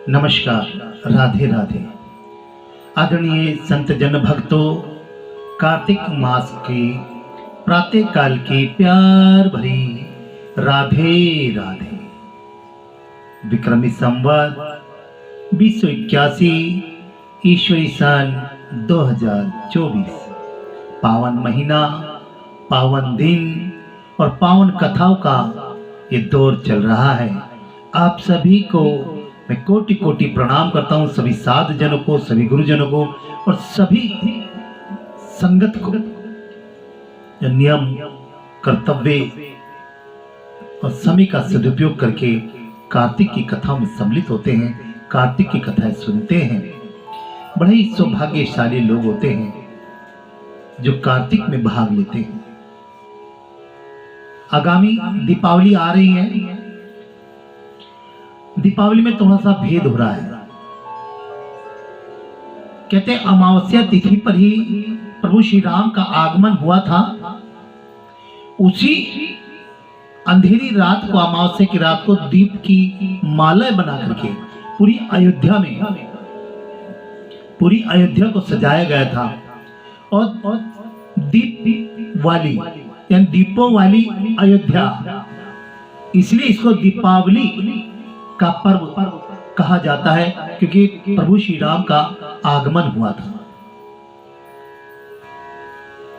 नमस्कार, राधे राधे। आदरणीय संत जन भक्तों, कार्तिक मास की प्रातः काल की प्यार भरी राधे राधे। विक्रमी संवत 2081 ईश्वरी सन 2024, पावन महीना, पावन दिन और पावन कथाओं का ये दौर चल रहा है। आप सभी को मैं कोटि कोटि प्रणाम करता हूँ, सभी साधु जनों को, सभी गुरुजनों को और सभी संगत को। नियम, कर्तव्य और समय का सदुपयोग करके कार्तिक की कथाओं में सम्मिलित होते हैं, कार्तिक की कथाएं सुनते हैं। बड़े ही सौभाग्यशाली लोग होते हैं जो कार्तिक में भाग लेते हैं। आगामी दीपावली आ रही है। दीपावली में थोड़ा सा भेद हो रहा है। कहते हैं अमावस्या तिथि पर ही प्रभु श्री राम का आगमन हुआ था। उसी अंधेरी रात को, अमावस्या की रात को दीप की माला बना करके पूरी अयोध्या को सजाया गया था। और दीप वाली यानी दीपों वाली अयोध्या, इसलिए इसको दीपावली का पर्व कहा जाता है, क्योंकि प्रभु श्री राम का आगमन हुआ था।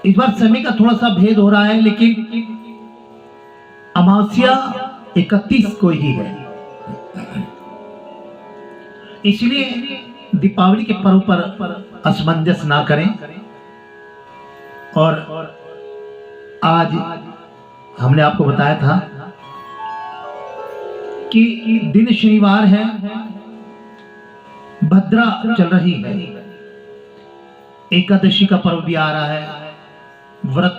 इस बार समय का थोड़ा सा भेद हो रहा है, लेकिन अमावस्या 31 को ही है। इसलिए दीपावली के पर्व पर असमंजस ना करें। और आज हमने आपको बताया था कि दिन शनिवार है, भद्रा चल रही है, एकादशी का पर्व भी आ रहा है, व्रत।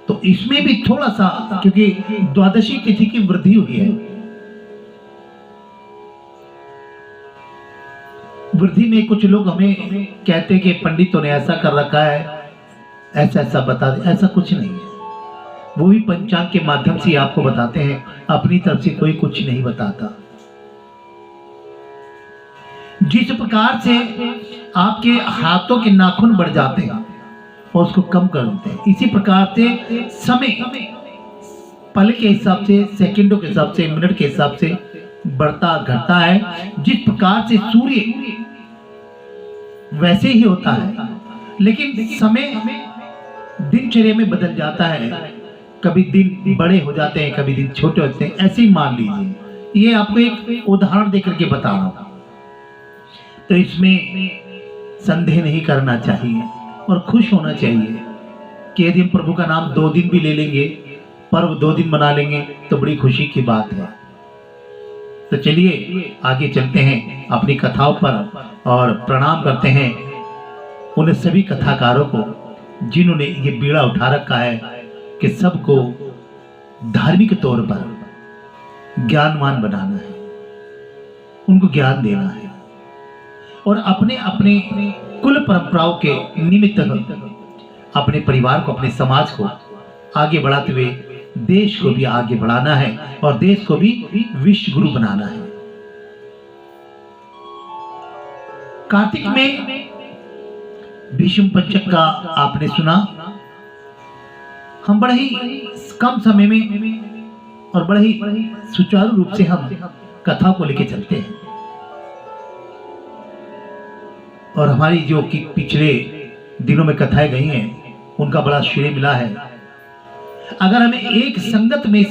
तो इसमें भी थोड़ा सा, क्योंकि द्वादशी तिथि की वृद्धि हुई है, वृद्धि में कुछ लोग हमें कहते हैं कि पंडितों ने ऐसा कर रखा है, ऐसा ऐसा बता दे। ऐसा कुछ नहीं है, वो भी पंचांग के माध्यम से आपको बताते हैं, अपनी तरफ से कोई कुछ नहीं बताता। जिस प्रकार से आपके हाथों के नाखून बढ़ जाते हैं और उसको कम कर देते हैं, इसी प्रकार से समय पल के हिसाब से, सेकंडों के हिसाब से, मिनट के हिसाब से बढ़ता घटता है। जिस प्रकार से सूर्य वैसे ही होता है, लेकिन समय दिनचर्या में बदल जाता है। कभी दिन बड़े हो जाते हैं, कभी दिन छोटे होते हैं, ऐसे ही मान लीजिए। ये आपको एक उदाहरण देकर के बता रहा हूं। तो इसमें संदेह नहीं करना चाहिए और खुश होना चाहिए कि यदि हम प्रभु का नाम 2 दिन भी ले लेंगे, पर्व 2 दिन मना लेंगे, तो बड़ी खुशी की बात है। तो चलिए आगे चलते हैं अपनी कथाओं पर और प्रणाम करते हैं उन सभी कथाकारों को जिन्होंने ये बीड़ा उठा रखा है कि सबको धार्मिक तौर पर ज्ञानवान बनाना है, उनको ज्ञान देना है और अपने अपने कुल परंपराओं के निमित्त अपने परिवार को, अपने समाज को आगे बढ़ाते हुए देश को भी आगे बढ़ाना है और देश को भी विश्व गुरु बनाना है। कार्तिक में भीष्म पंचक का आपने सुना। हम बड़े ही कम समय में और बड़े ही सुचारू रूप से हम कथा को लेकर चलते हैं। और हमारी जो कि पिछले दिनों में कथाएं गई हैं, उनका बड़ा श्रेय मिला है। अगर हमें एक संगत में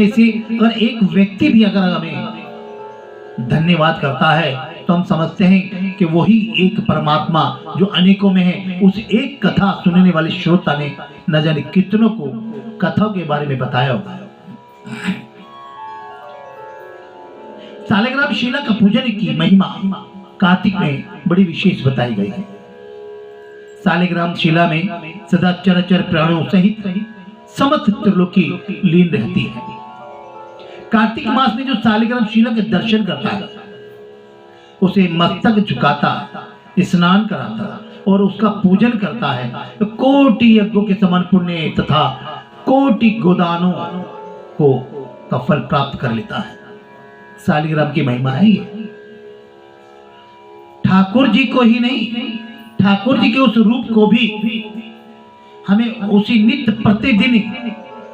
से अगर एक व्यक्ति भी अगर हमें धन्यवाद करता है, तो हम समझते हैं कि वही एक परमात्मा जो अनेकों में है, उस एक कथा सुनने वाले श्रोता ने न जाने कितनों को कथाओं के बारे में बताया होगा। सालिग्राम शिला का पूजन की महिमा कार्तिक में बड़ी विशेष बताई गई है। सालिग्राम शिला में सदा चराचर प्राणियों सहित समस्त त्रिलोकी लीन रहती है। कार्तिक मास में जो सालिग्राम शिला के दर्शन करता है, उसे मस्तक झुकाता, स्नान कराता और उसका पूजन करता है, तो कोटि यज्ञों के समान पुण्य तथा कोटि गोदानों को का फल प्राप्त कर लेता है। सालिग्राम की महिमा है ये। ठाकुर जी को ही नहीं, ठाकुर जी के उस रूप को भी हमें उसी नित्य प्रतिदिन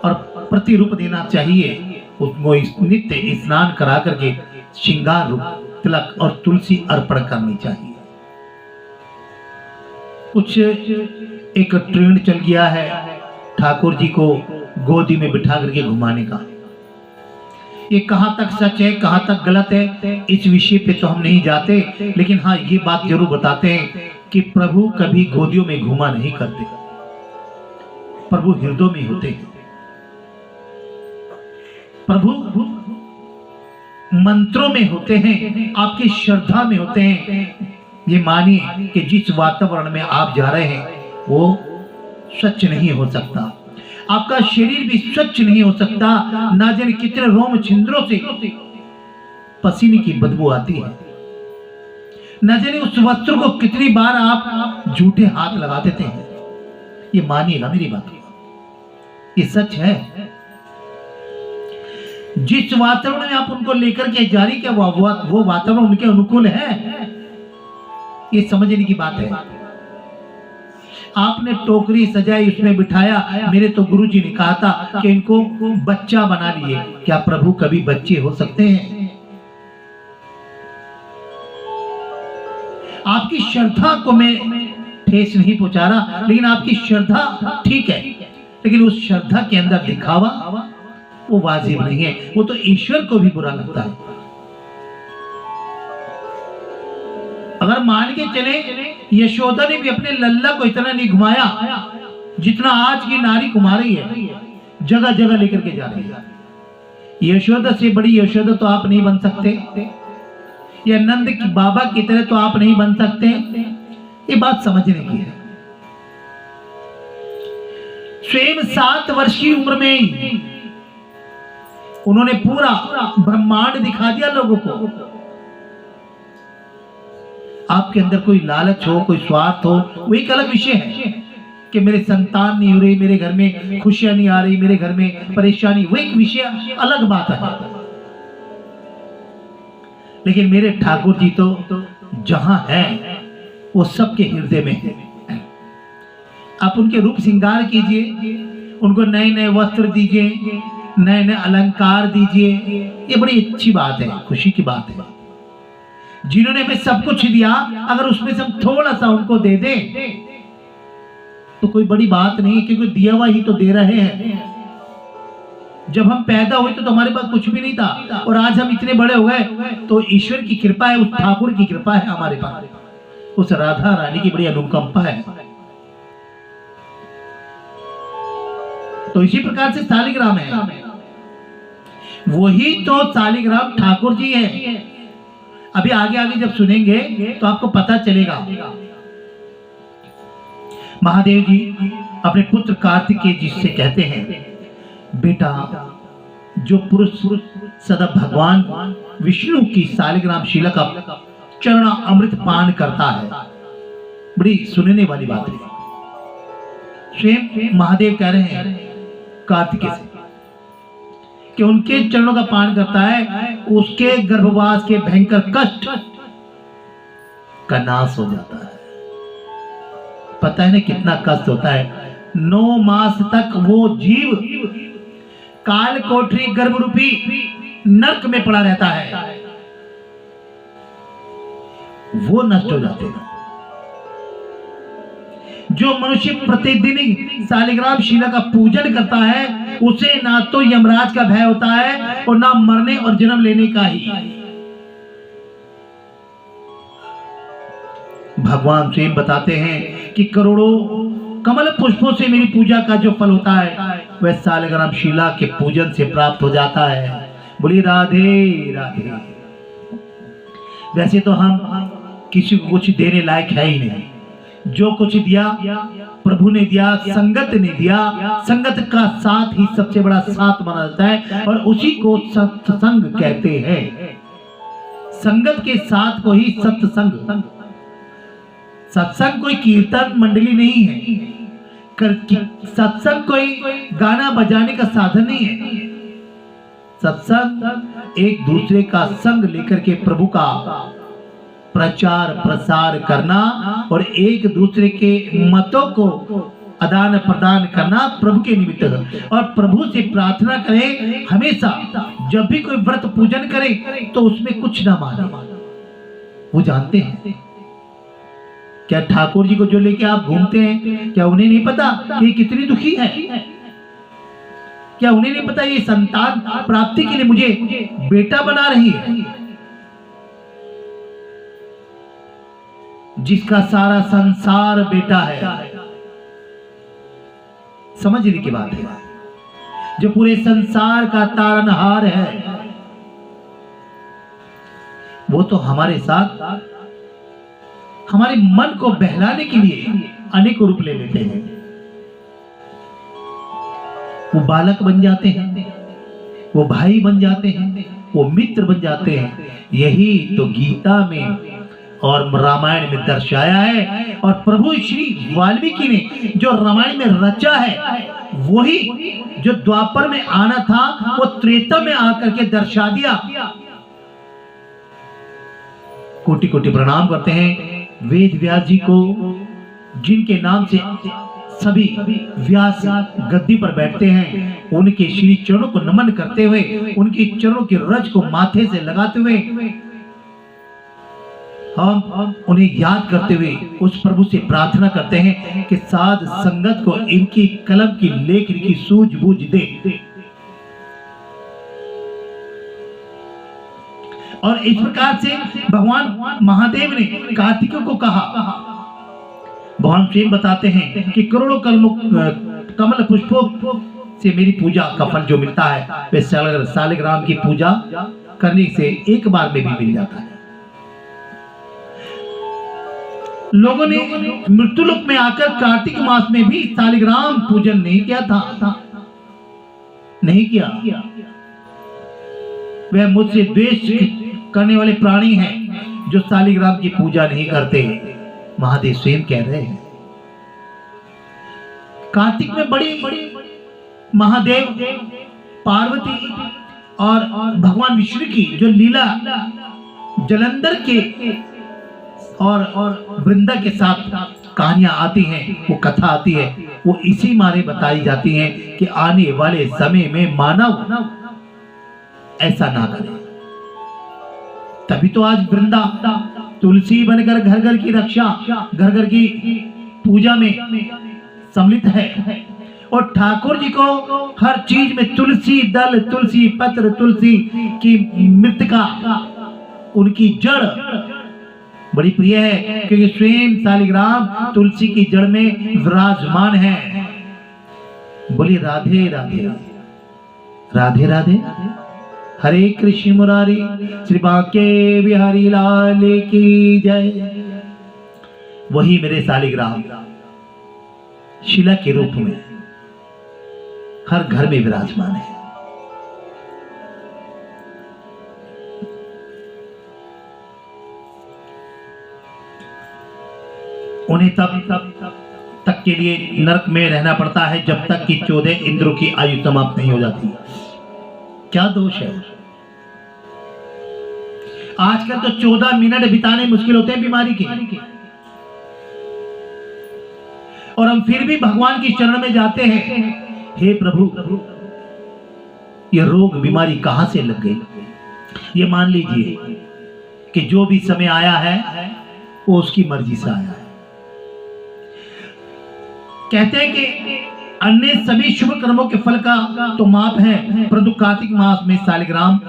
और प्रतिरूप देना चाहिए। उसको इस नित्य स्नान करा करके श्रृंगार रूप, तिलक और तुलसी अर्पण करनी चाहिए। कुछ एक ट्रेंड चल गया है ठाकुर जी को गोदी में बिठा करके घुमाने का। ये कहां तक सच है, कहां तक गलत है, इस विषय पे तो हम नहीं जाते, लेकिन हाँ ये बात जरूर बताते हैं कि प्रभु कभी गोदियों में घुमा नहीं करते, प्रभु हृदय में होते हैं। प्रभु मंत्रों में होते हैं, आपकी श्रद्धा में होते हैं। ये मानिए कि जिस वातावरण में आप जा रहे हैं वो स्वच्छ नहीं हो सकता, आपका शरीर भी स्वच्छ नहीं हो सकता। ना जाने कितने रोम छिंद्रों से पसीने की बदबू आती है, न जाने उस वस्त्र को कितनी बार आप झूठे हाथ लगा देते हैं। ये मानिएगा मेरी बात, ये सच है। जिस वातावरण में आप उनको लेकर के जा रही, क्या वो वातावरण उनके अनुकूल है? ये समझने की बात है। आपने टोकरी सजाई, उसमें बिठाया। मेरे तो गुरुजी ने कहा था कि इनको बच्चा बना लिए। क्या प्रभु कभी बच्चे हो सकते हैं? आपकी श्रद्धा को मैं ठेस नहीं पहुंचा रहा, लेकिन आपकी श्रद्धा ठीक है, लेकिन उस श्रद्धा के अंदर दिखावा वो वाजिब नहीं है। वो तो ईश्वर को भी बुरा लगता है। अगर मान के चले यशोदा ने भी अपने लल्ला को इतना नहीं घुमाया जितना आज की नारी घुमा रही है, जगह जगह लेकर के जा रही है। यशोदा से बड़ी यशोदा तो आप नहीं बन सकते, या नंद की बाबा की तरह तो आप नहीं बन सकते। ये बात समझने की है। स्वयं 7 वर्ष की उम्र में उन्होंने पूरा ब्रह्मांड दिखा दिया लोगों को। आपके अंदर कोई लालच हो, कोई स्वार्थ हो, वो एक अलग विषय है कि मेरे संतान नहीं हो रही, मेरे घर में खुशियां नहीं आ रही, मेरे घर में परेशानी, वो एक विषय अलग बात है। लेकिन मेरे ठाकुर जी तो जहां हैं वो सबके हृदय में है। आप उनके रूप श्रृंगार कीजिए, उनको नए नए वस्त्र दीजिए, नए नए अलंकार दीजिए। ये बड़ी अच्छी बात है, खुशी की बात है। जिन्होंने हमें सब कुछ दिया, अगर उसमें से हम थोड़ा सा उनको दे दें तो कोई बड़ी बात नहीं, क्योंकि दिया हुआ ही तो दे रहे हैं। जब हम पैदा हुए तो हमारे पास कुछ भी नहीं था, और आज हम इतने बड़े हो गए तो ईश्वर की कृपा है, उस ठाकुर की कृपा है हमारे पास, उस राधा रानी की बड़ी अनुकंपा है। तो इसी प्रकार से सालिग्राम है, वही तो सालिग्राम ठाकुर जी है। अभी आगे आगे जब सुनेंगे तो आपको पता चलेगा। महादेव जी अपने पुत्र कार्तिकेय जी से कहते हैं, बेटा जो पुरुष सदा भगवान विष्णु की सालिग्राम शिला का चरण अमृत पान करता है, बड़ी सुनने वाली बात है। स्वयं महादेव कह रहे हैं कार्तिकेय से कि उनके चरणों का पान करता है, उसके गर्भवास के भयंकर कष्ट का नाश हो जाता है। पता है ना कितना कष्ट होता है? 9 मास तक वो जीव काल कोठरी गर्भ रूपी नरक में पड़ा रहता है, वो नष्ट हो जाते हैं। जो मनुष्य प्रतिदिन सालिग्राम शिला का पूजन करता है, उसे ना तो यमराज का भय होता है और ना मरने और जन्म लेने का ही। भगवान स्वयं बताते हैं कि करोड़ों कमल पुष्पों से मेरी पूजा का जो फल होता है वह सालिग्राम शिला के पूजन से प्राप्त हो जाता है। बोलिए राधे राधे। वैसे तो हम किसी को कुछ देने लायक है ही नहीं, जो कुछ दिया प्रभु ने दिया, संगत ने दिया। संगत का साथ ही सबसे बड़ा साथ माना जाता है और उसी को सत्संग कहते हैं। संगत के साथ को ही सत्संग। सत्संग कोई कीर्तन मंडली नहीं है, सत्संग कोई गाना बजाने का साधन नहीं है। सत्संग, एक दूसरे का संग लेकर के प्रभु का प्रचार प्रसार करना और एक दूसरे के मतों को आदान प्रदान करना प्रभु के निमित्त है। और प्रभु से प्रार्थना करें हमेशा, जब भी कोई व्रत पूजन करे तो उसमें कुछ ना माने। वो जानते हैं क्या ठाकुर जी को जो लेके आप घूमते हैं, क्या उन्हें नहीं पता कि कितनी दुखी है? क्या उन्हें नहीं पता ये संतान प्राप्ति के लिए मुझे बेटा बना रही है? जिसका सारा संसार बेटा है, समझने की बात है, जो पूरे संसार का तारनहार है, वो तो हमारे साथ हमारे मन को बहलाने के लिए अनेक रूप ले लेते हैं। वो बालक बन जाते हैं, वो भाई बन जाते हैं, वो मित्र बन जाते हैं। यही तो गीता में और रामायण में दर्शाया है। और प्रभु श्री वाल्मीकि ने जो रामायण में रचा है, वही जो द्वापर में आना था वो त्रेता में आकर के दर्शा दिया। कोटि कोटि प्रणाम करते हैं वेद व्यास जी को, जिनके नाम से सभी व्यास गद्दी पर बैठते हैं। उनके श्री चरणों को नमन करते हुए, उनके चरणों की रज को माथे से लगाते हुए, हम उन्हें याद करते हुए उस प्रभु से प्रार्थना करते हैं कि साध संगत को इनकी कलम की लेखनी की सूझबूझ दे। और इस प्रकार से भगवान महादेव ने कार्तिक को कहा। भगवान स्वयं बताते हैं कि करोड़ों कमल पुष्पों से मेरी पूजा का फल जो मिलता है, वे सालिग्राम की पूजा करने से एक बार में भी मिल जाता है। लोगों ने मृत्युलोक में आकर कार्तिक मास में भी सालिग्राम पूजन नहीं किया था, नहीं किया। वह मुझसे द्वेष करने वाले प्राणी हैं जो सालिग्राम की पूजा नहीं करते। महादेव स्वयं कह रहे हैं। कार्तिक में बड़ी महादेव, पार्वती और भगवान विष्णु की जो लीला जलंधर के और वृंदा के साथ कहानियां आती हैं, वो कथा आती है, वो इसी मारे बताई जाती हैं कि आने वाले समय में मानव ऐसा ना करे। तभी तो आज वृंदा तुलसी बनकर घर घर की रक्षा, घर घर की पूजा में सम्मिलित है। और ठाकुर जी को हर चीज में तुलसी दल, तुलसी पत्र, तुलसी की मृतिका, उनकी जड़ बड़ी प्रिय है, क्योंकि स्वयं सालिग्राम तुलसी की जड़ में विराजमान है। बोली राधे राधे, राधे राधे। हरे कृष्ण मुरारी श्री बांके बिहारी लाल की जय। वही मेरे सालिग्राम शिला के रूप में हर घर में विराजमान है। उन्हें तब तक के लिए नरक में रहना पड़ता है जब तक कि 14 इंद्रों की आयु समाप्त नहीं हो जाती। क्या दोष है? आजकल तो 14 मिनट बिताने मुश्किल होते हैं बीमारी के, और हम फिर भी भगवान की शरण में जाते हैं। हे प्रभु, ये रोग बीमारी कहां से लग गई? ये मान लीजिए कि जो भी समय आया है वो उसकी मर्जी से आया है। कहते हैं कि अन्य सभी शुभ कर्मों के फल का तो माप है, परंतु कार्तिक मास में सालिग्राम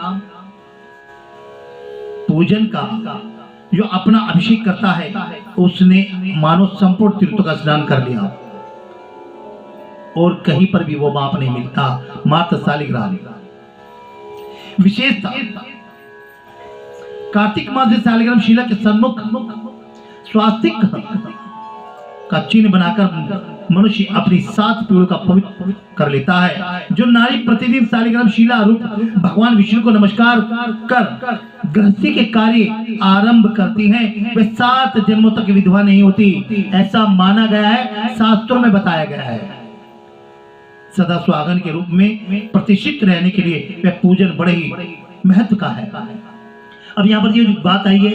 पूजन का जो अपना अभिषेक करता है, उसने मानो संपूर्ण तीर्थों का स्नान कर लिया, और कहीं पर भी वो माप नहीं मिलता, मात्र सालिग्राम। विशेषता कार्तिक मास में सालिग्राम शिला के सम्मुख स्वास्तिक का चिन्ह बनाकर मनुष्य अपनी 7 पीढ़ों का पवित्र कर लेता है। जो नारी प्रतिदिन सालिग्राम शिला रूप भगवान विष्णु को नमस्कार कर गृहस्थी के कार्य आरंभ करती हैं, वे 7 जन्मों तक विधवा नहीं होती, ऐसा माना गया है, शास्त्रों में बताया गया है। सदा सुहागन के रूप में प्रतिष्ठित रहने के लिए वह पूजन बड़े ही महत्व का है। अब यहाँ पर ये जो बात आई है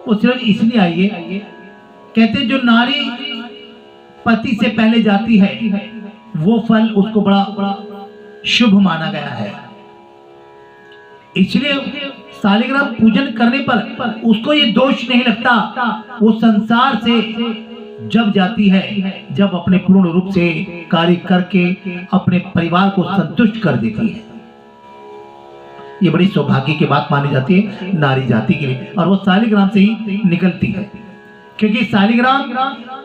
वो सिर्फ इसलिए आई है, कहते जो नारी पति से पहले जाती है वो फल उसको बड़ा शुभ माना गया है। इसलिए शालिग्राम पूजन करने पर उसको ये दोष नहीं लगता, वो संसार से जब जाती है, जब अपने पूर्ण रूप से कार्य करके अपने परिवार को संतुष्ट कर देती है। ये बड़ी सौभाग्य की बात मानी जाती है नारी जाति के लिए, और वो शालिग्राम से ही निकलती है, क्योंकि शालिग्राम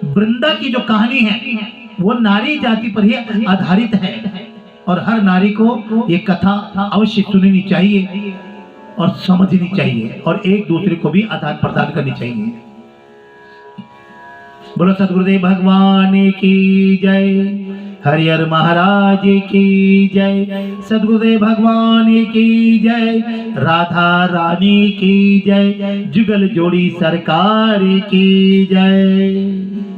वृंदा की जो कहानी है वो नारी जाति पर ही आधारित है, और हर नारी को ये कथा अवश्य सुननी चाहिए और समझनी चाहिए, और एक दूसरे को भी आदान प्रदान करनी चाहिए। बोलो सदगुरुदेव भगवान की जय, हरिहर महाराज की जय, सदगुरुदेव भगवान की जय, राधा रानी की जय, जुगल जोड़ी सरकार की जय।